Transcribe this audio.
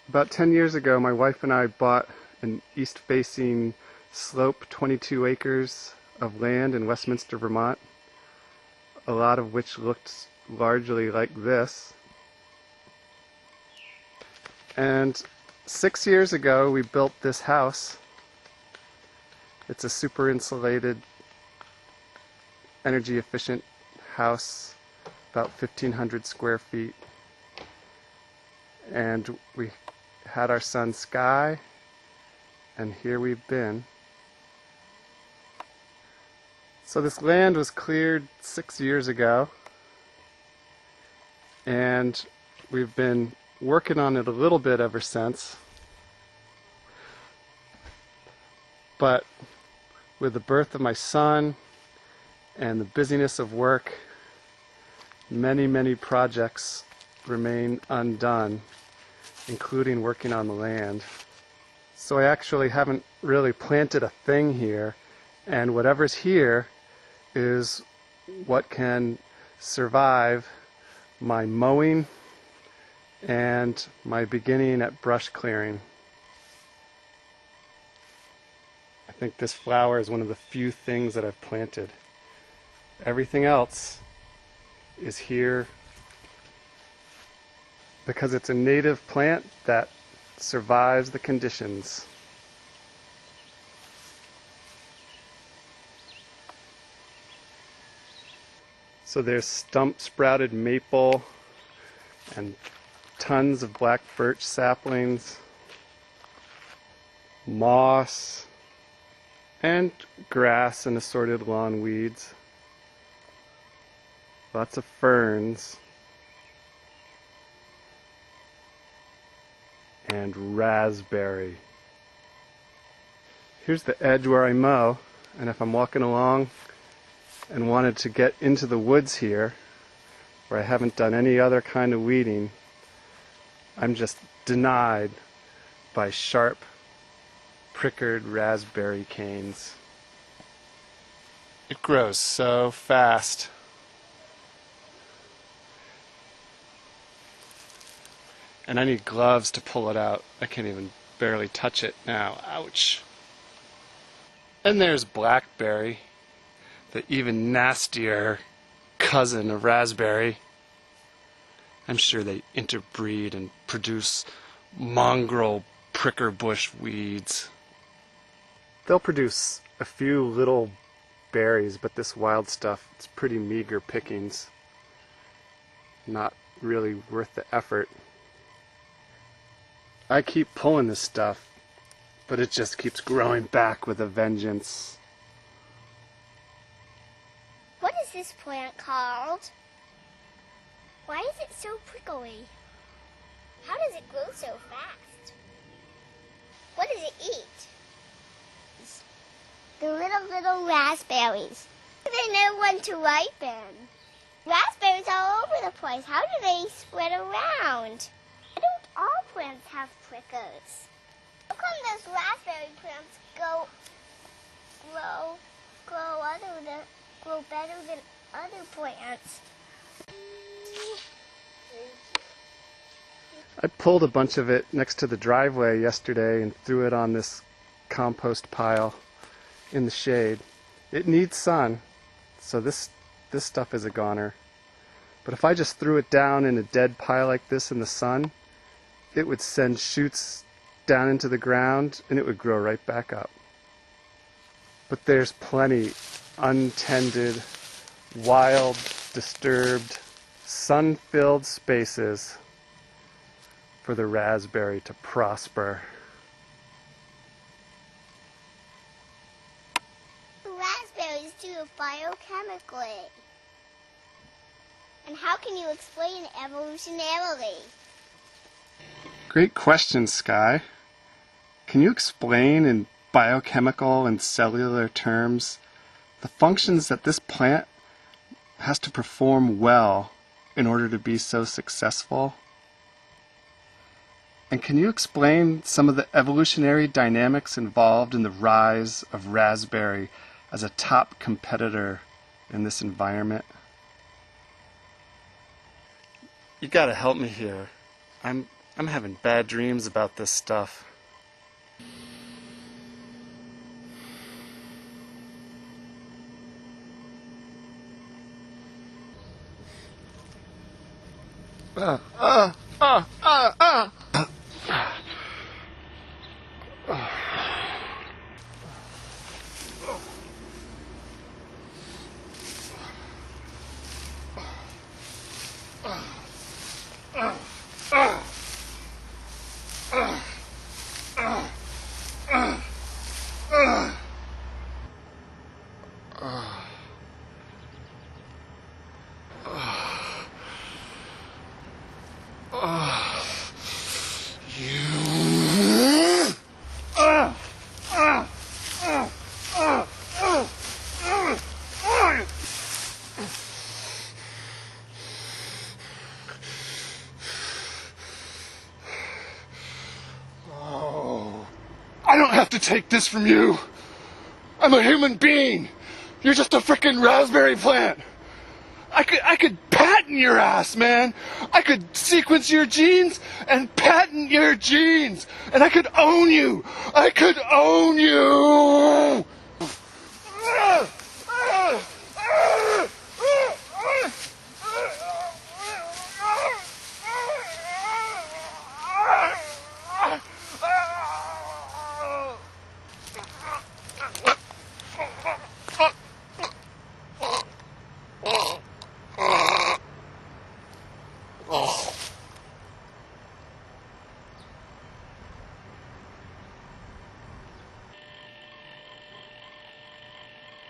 About 10 years ago, my wife and I bought an east-facing slope, 22 acres of land in Westminster, Vermont, a lot of which looked largely like this. And 6 years ago, we built this house. It's a super insulated, energy efficient house, about 1,500 square feet. And we had our son Sky, and here we've been. So this land was cleared 6 years ago, and we've been working on it a little bit ever since. But with the birth of my son and the busyness of work, many projects remain undone, including working on the land. So I actually haven't really planted a thing here, and whatever's here is what can survive my mowing and my beginning at brush clearing. I think this flower is one of the few things that I've planted. Everything else is here because it's a native plant that survives the conditions. So there's stump-sprouted maple and tons of black birch saplings, moss, and grass and assorted lawn weeds. Lots of ferns and raspberry. Here's the edge where I mow, and if I'm walking along and wanted to get into the woods here, where I haven't done any other kind of weeding, I'm just denied by sharp, pricked raspberry canes. It grows so fast. And I need gloves to pull it out. I can't even barely touch it now. Ouch. And there's blackberry, the even nastier cousin of raspberry. I'm sure they interbreed and produce mongrel pricker bush weeds. They'll produce a few little berries, but this wild stuff, it's pretty meager pickings. Not really worth the effort. I keep pulling this stuff, but it just keeps growing back with a vengeance. What is this plant called? Why is it so prickly? How does it grow so fast? What does it eat? The little raspberries. They know when to ripen. Raspberries all over the place. How do they spread around? Why don't all plants have prickles? How come those raspberry plants grow better than other plants? I pulled a bunch of it next to the driveway yesterday and threw it on this compost pile in the shade. It needs sun, so this stuff is a goner. But if I just threw it down in a dead pile like this in the sun, it would send shoots down into the ground and it would grow right back up. But there's plenty untended, wild, disturbed, sun-filled spaces for the raspberry to prosper. Raspberries do it biochemically. And how can you explain it evolutionarily? Great question, Sky. Can you explain in biochemical and cellular terms the functions that this plant has to perform well in order to be so successful? And can you explain some of the evolutionary dynamics involved in the rise of raspberry as a top competitor in this environment? You gotta help me here. I'm I'm having bad dreams about this stuff. I don't have to take this from you. I'm a human being. You're just a freaking raspberry plant. I could patent your ass, man. I could sequence your genes and patent your genes. And I could own you. I could own you.